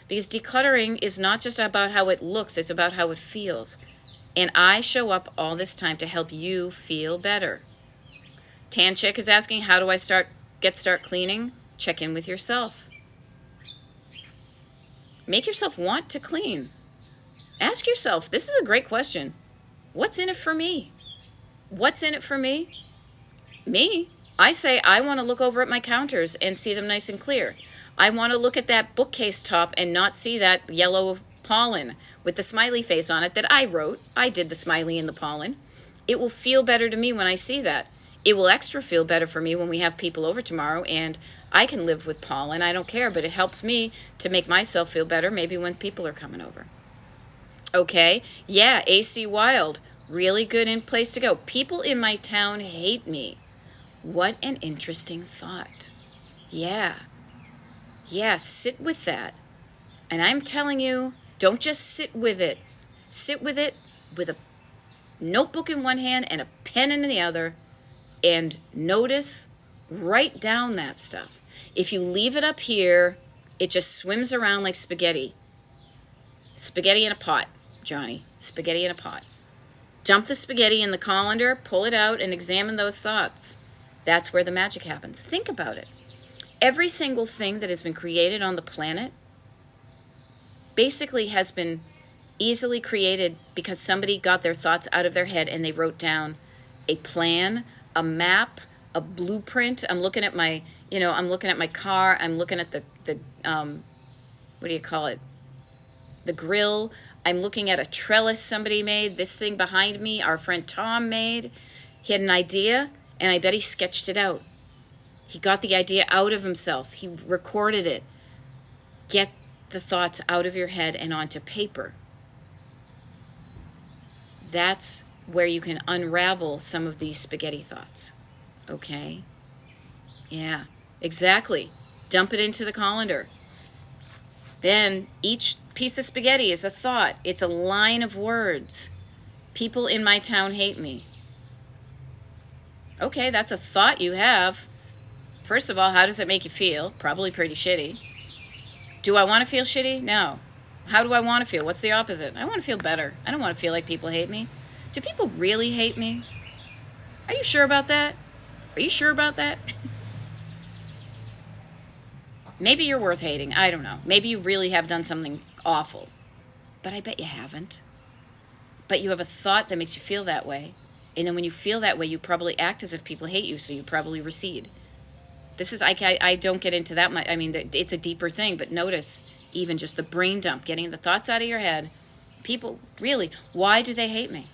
Because decluttering is not just about how it looks, it's about how it feels. And I show up all this time to help you feel better. Tan Chick is asking, how do I start cleaning? Check in with yourself. Make yourself want to clean. Ask yourself, this is a great question. What's in it for me? What's in it for me? Me. I say I want to look over at my counters and see them nice and clear. I want to look at that bookcase top and not see that yellow pollen with the smiley face on it that I wrote. I did the smiley and the pollen. It will feel better to me when I see that. It will extra feel better for me when we have people over tomorrow and I can live with pollen. I don't care, but it helps me to make myself feel better maybe when people are coming over. Okay, yeah, AC Wild, really good place to go. People in my town hate me. What an interesting thought. Yeah, sit with that. And I'm telling you, don't just sit with it. Sit with it with a notebook in one hand and a pen in the other, and notice, write down that stuff. If you leave it up here, it just swims around like spaghetti. Spaghetti in a pot, Johnny. Spaghetti in a pot. Dump the spaghetti in the colander, pull it out, and examine those thoughts. That's where the magic happens. Think about it. Every single thing that has been created on the planet basically has been easily created because somebody got their thoughts out of their head and they wrote down a plan, a map, a blueprint. I'm looking at my car. I'm looking at the what do you call it? The grill. I'm looking at a trellis somebody made. This thing behind me, our friend Tom made. He had an idea, and I bet he sketched it out. He got the idea out of himself. He recorded it. Get the thoughts out of your head and onto paper. That's where you can unravel some of these spaghetti thoughts. Okay? Yeah, exactly. Dump it into the colander. Then each piece of spaghetti is a thought. It's a line of words. People in my town hate me. Okay, that's a thought you have. First of all, how does it make you feel? Probably pretty shitty. Do I want to feel shitty? No. How do I want to feel? What's the opposite? I want to feel better. I don't want to feel like people hate me. Do people really hate me? Are you sure about that? Are you sure about that? Maybe you're worth hating. I don't know. Maybe you really have done something awful. But I bet you haven't. But you have a thought that makes you feel that way. And then when you feel that way, you probably act as if people hate you, so you probably recede. This is, I don't get into that much. I mean, it's a deeper thing, but notice even just the brain dump, getting the thoughts out of your head. People, really, why do they hate me?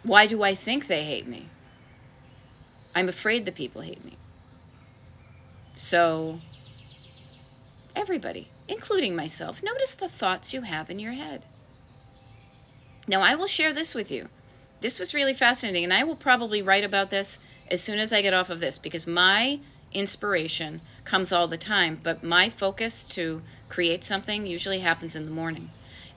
Why do I think they hate me? I'm afraid that people hate me. So, everybody, including myself, notice the thoughts you have in your head. Now, I will share this with you. This was really fascinating, and I will probably write about this as soon as I get off of this, because my inspiration comes all the time, but my focus to create something usually happens in the morning.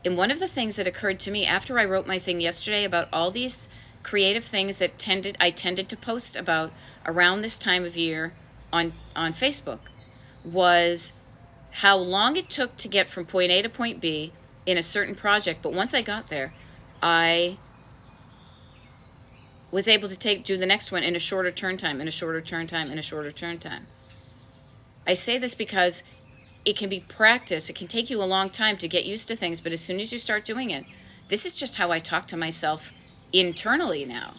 And one of the things that occurred to me after I wrote my thing yesterday about all these creative things that I tended to post about around this time of year on Facebook was how long it took to get from point A to point B in a certain project. But once I got there, I was able to do the next one in a shorter turn time, in a shorter turn time, in a shorter turn time. I say this because it can be practice. It can take you a long time to get used to things, but as soon as you start doing it, this is just how I talk to myself internally now.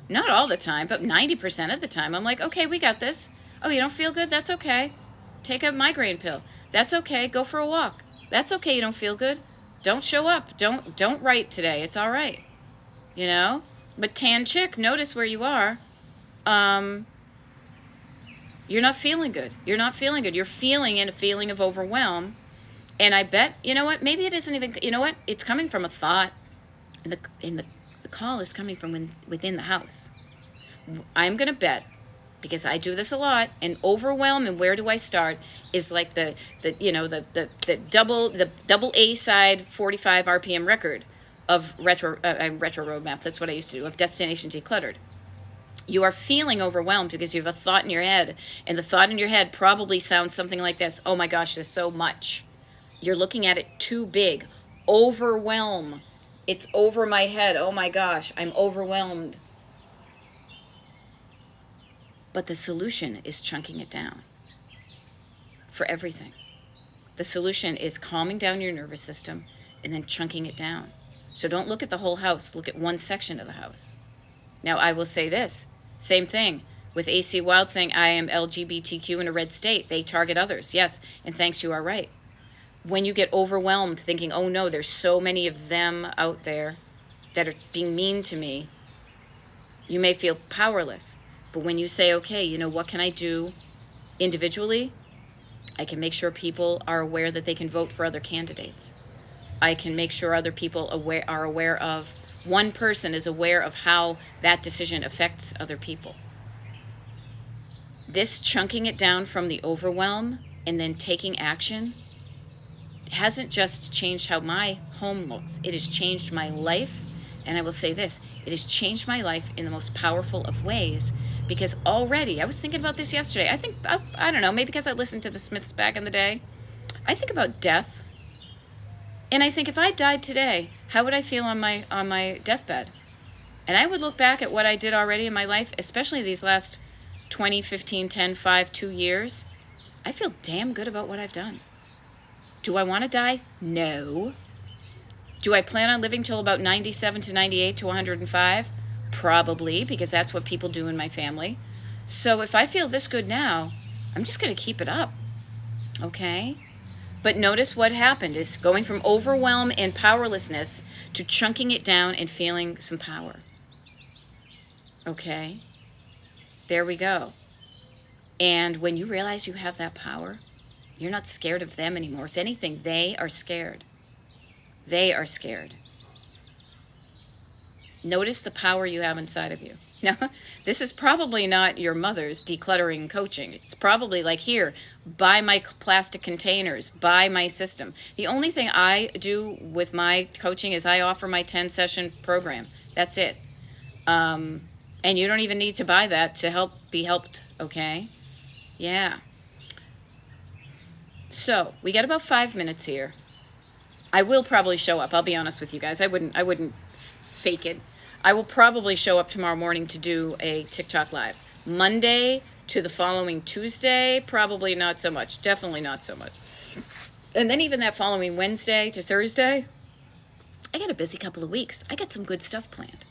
Not all the time, but 90% of the time. I'm like, okay, we got this. Oh, you don't feel good? That's okay. Take a migraine pill. That's okay. Go for a walk. That's okay. You don't feel good. Don't show up. Don't write today. It's all right. You know? But tan chick, notice where you are. You're not feeling good. You're not feeling good. You're feeling a feeling of overwhelm. And I bet, you know what? Maybe it isn't even, you know what? It's coming from a thought. And the call is coming from within the house. I'm going to bet, because I do this a lot, and overwhelm and where do I start is like the double A side 45 RPM record of retro roadmap. That's what I used to do, of Destination Decluttered. You are feeling overwhelmed because you have a thought in your head, and the thought in your head probably sounds something like this: oh my gosh, there's so much. You're looking at it too big. Overwhelm. It's over my head. Oh my gosh, I'm overwhelmed. But the solution is chunking it down for everything. The solution is calming down your nervous system and then chunking it down. So don't look at the whole house. Look at one section of the house. Now, I will say this. Same thing with AC Wild saying, I am LGBTQ in a red state. They target others. Yes, and thanks, you are right. When you get overwhelmed thinking, oh no, there's so many of them out there that are being mean to me, you may feel powerless. But when you say, okay, you know, what can I do individually? I can make sure people are aware that they can vote for other candidates. I can make sure other people are aware of, one person is aware of how that decision affects other people. This chunking it down from the overwhelm and then taking action hasn't just changed how my home looks. It has changed my life. And I will say this, it has changed my life in the most powerful of ways, because already, I was thinking about this yesterday. I think, I don't know, maybe because I listened to the Smiths back in the day. I think about death. And I think, if I died today, how would I feel on my deathbed? And I would look back at what I did already in my life, especially these last 20, 15, 10, 5, 2 years. I feel damn good about what I've done. Do I want to die? No. Do I plan on living till about 97 to 98 to 105? Probably, because that's what people do in my family. So if I feel this good now, I'm just going to keep it up. Okay? But notice what happened is going from overwhelm and powerlessness to chunking it down and feeling some power. Okay? There we go. And when you realize you have that power, you're not scared of them anymore. If anything, they are scared. They are scared. Notice the power you have inside of you. Now, this is probably not your mother's decluttering coaching. It's probably like, here, buy my plastic containers, buy my system. The only thing I do with my coaching is I offer my 10-session program. That's it. And you don't even need to buy that to be helped, okay? Yeah. So, we got about 5 minutes here. I will probably show up. I'll be honest with you guys. I wouldn't fake it. I will probably show up tomorrow morning to do a TikTok live. Monday to the following Tuesday, probably not so much. Definitely not so much. And then even that following Wednesday to Thursday, I got a busy couple of weeks. I got some good stuff planned.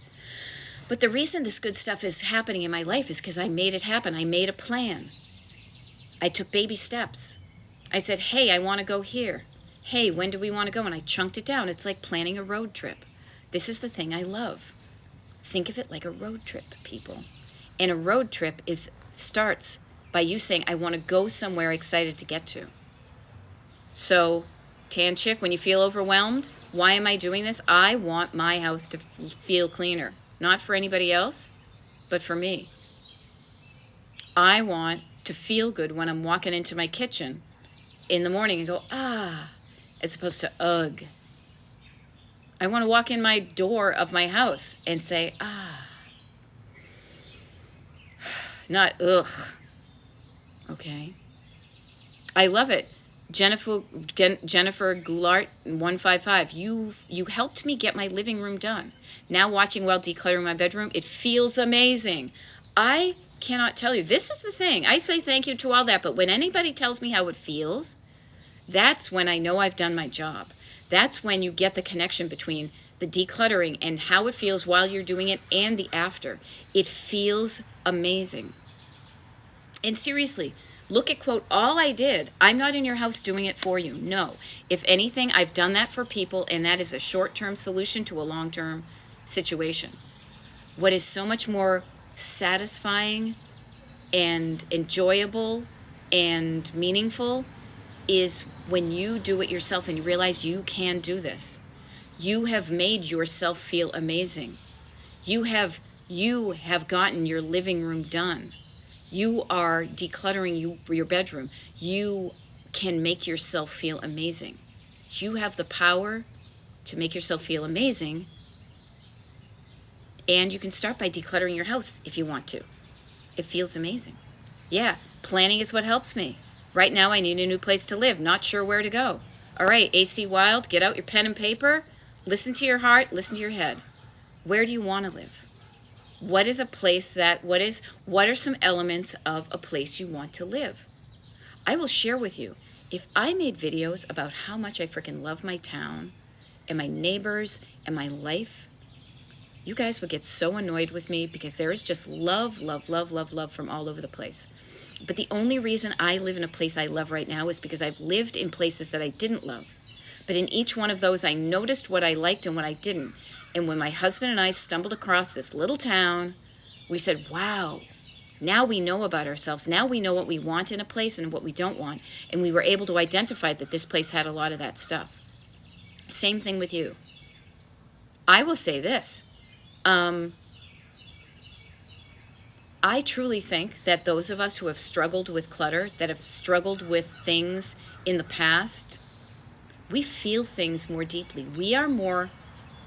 But the reason this good stuff is happening in my life is because I made it happen. I made a plan. I took baby steps. I said, hey, I want to go here. Hey, when do we want to go? And I chunked it down. It's like planning a road trip. This is the thing I love. Think of it like a road trip, people. And a road trip starts by you saying, I want to go somewhere excited to get to. So, Tan Chick, when you feel overwhelmed, why am I doing this? I want my house to feel cleaner. Not for anybody else, but for me. I want to feel good when I'm walking into my kitchen in the morning and go, as opposed to, ugh. I want to walk in my door of my house and say, not ugh. Okay. I love it. Jennifer Goulart, 155. You helped me get my living room done. Now watching while decluttering my bedroom, it feels amazing. I cannot tell you. This is the thing. I say thank you to all that, but when anybody tells me how it feels, that's when I know I've done my job. That's when you get the connection between the decluttering and how it feels while you're doing it and the after. It feels amazing. And seriously, look at quote, all I did. I'm not in your house doing it for you. No. If anything, I've done that for people, and that is a short-term solution to a long-term situation. What is so much more satisfying and enjoyable and meaningful is when you do it yourself and you realize you can do this. You have made yourself feel amazing. You have gotten your living room done. You are decluttering your bedroom. You can make yourself feel amazing. You have the power to make yourself feel amazing, and you can start by decluttering your house if you want to. It feels amazing. Yeah, planning is what helps me. Right now I need a new place to live, not sure where to go. All right, AC Wild, get out your pen and paper, listen to your heart, listen to your head. Where do you want to live? What is a place what are some elements of a place you want to live? I will share with you, if I made videos about how much I freaking love my town and my neighbors and my life, you guys would get so annoyed with me because there is just love, love, love, love, love from all over the place. But the only reason I live in a place I love right now is because I've lived in places that I didn't love. But in each one of those, I noticed what I liked and what I didn't. And when my husband and I stumbled across this little town, we said, wow, now we know about ourselves. Now we know what we want in a place and what we don't want. And we were able to identify that this place had a lot of that stuff. Same thing with you. I will say this. I truly think that those of us who have struggled with clutter, that have struggled with things in the past, we feel things more deeply. We are more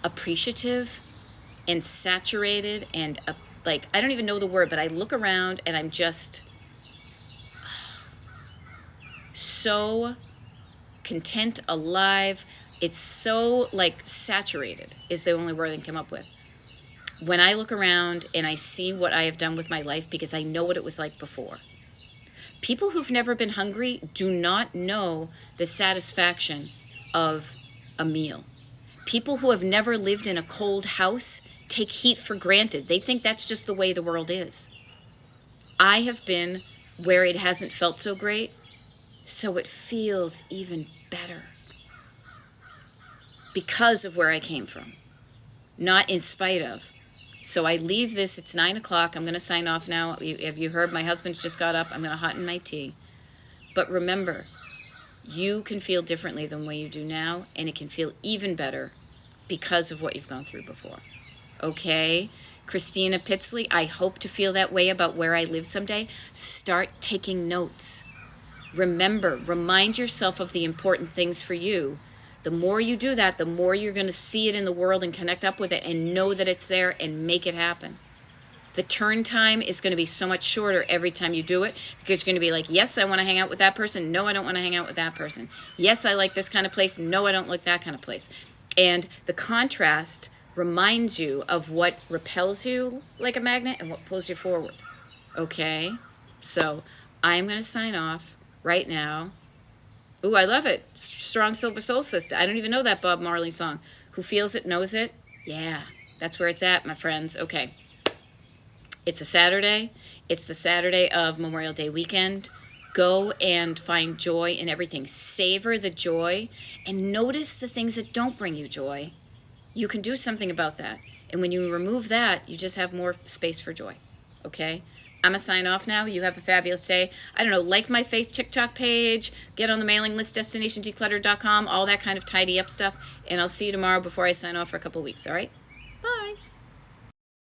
appreciative and saturated and I don't even know the word, but I look around and I'm just so content, alive. It's so saturated is the only word I can come up with. When I look around and I see what I have done with my life because I know what it was like before. People who've never been hungry do not know the satisfaction of a meal. People who have never lived in a cold house take heat for granted. They think that's just the way the world is. I have been where it hasn't felt so great, so it feels even better because of where I came from, not in spite of. So I leave this, it's 9 o'clock, I'm going to sign off now. Have you heard my husband just got up? I'm going to hot in my tea. But remember, you can feel differently than the way you do now, and it can feel even better because of what you've gone through before. Okay? Christina Pitsley, I hope to feel that way about where I live someday. Start taking notes. Remember, remind yourself of the important things for you. The more you do that, the more you're going to see it in the world and connect up with it and know that it's there and make it happen. The turn time is going to be so much shorter every time you do it, because you're going to be like, yes, I want to hang out with that person. No, I don't want to hang out with that person. Yes, I like this kind of place. No, I don't like that kind of place. And the contrast reminds you of what repels you like a magnet and what pulls you forward. Okay? So I'm going to sign off right now. Ooh, I love it. Strong Silver Soul Sister. I don't even know that Bob Marley song. Who feels it knows it. Yeah, that's where it's at, my friends. Okay. It's a Saturday. It's the Saturday of Memorial Day weekend. Go and find joy in everything. Savor the joy and notice the things that don't bring you joy. You can do something about that. And when you remove that, you just have more space for joy. Okay? I'm going to sign off now. You have a fabulous day. I don't know, like my TikTok page, get on the mailing list, destinationdeclutter.com, all that kind of tidy up stuff. And I'll see you tomorrow before I sign off for a couple weeks, all right?